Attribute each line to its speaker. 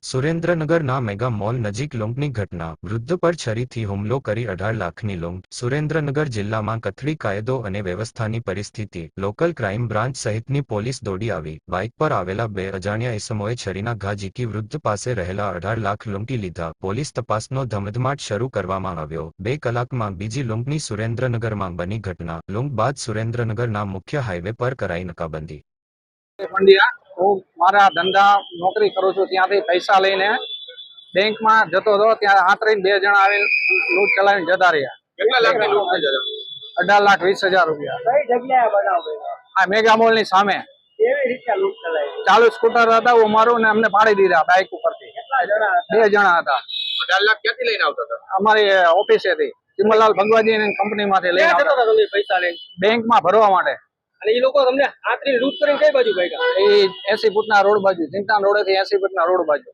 Speaker 1: સુરેન્દ્રનગરના mega mall નજીક લૂંટની ઘટના, વૃદ્ધ પર છરીથી હુમલો કરી 18 લાખની લૂંટ. સુરેન્દ્રનગર જિલ્લામાં કથળી કાયદો અને વ્યવસ્થાની પરિસ્થિતિ. લોકલ ક્રાઇમ બ્રાન્ચ સહિતની પોલીસ દોડી આવી. બાઇક પર આવેલા બે અજાણ્યા ઇસમોએ છરીના ઘા ઝીકી વૃદ્ધ પાસે રહેલા 18 લાખ લૂંટી લીધા. પોલીસ તપાસનો ધમધમાટ શરૂ કરવામાં આવ્યો. 2 કલાકમાં બીજી લૂંટની સુરેન્દ્રનગરમાં બની ઘટના. લૂંટ બાદ સુરેન્દ્રનગરના મુખ્ય હાઈવે પર કરાઈ નાકાબંધી.
Speaker 2: પંડ્યા, હું મારા ધંધા નોકરી કરું છું, ત્યાંથી પૈસા લઈને બેંકમાં જતો હતો. ત્યાં આતરીને 2 જણા આવીને લૂંટ ચલાવીને જતા રહ્યા.
Speaker 3: કેટલા લાખની લૂંટ થઈ જશે?
Speaker 2: 18,20,000 રૂપિયા.
Speaker 4: કઈ જગ્યાએ બનાવ બન્યો?
Speaker 2: આ મેગા મોલ ની સામે.
Speaker 4: કેવી રીતે લૂંટ ચલાવી?
Speaker 2: ચાલુ સ્કૂટર હતા, હું મારું ને અમને પાડી દીધા બાઇક ઉપરથી.
Speaker 4: કેટલા જણા હતા?
Speaker 2: 2 જણા હતા.
Speaker 3: 18 લાખ ક્યાંથી લઈને આવતા હતા?
Speaker 2: અમારી ઓફિસેથી ચિમનલાલ ભગવાજી ની કંપનીમાંથી લઈને
Speaker 4: ક્યાં જતા
Speaker 2: આવતા.
Speaker 4: હતા તમે પૈસા લઈને?
Speaker 2: બેંકમાં ભરવા માટે.
Speaker 4: અને એ લોકો તમને આતરીને લૂંટ કરીને કઈ બાજુ ભાગ્યા?
Speaker 2: એ 80 ફૂટના રોડ બાજુ, ચિંતા રોડેથી 80 ફૂટના રોડ બાજુ.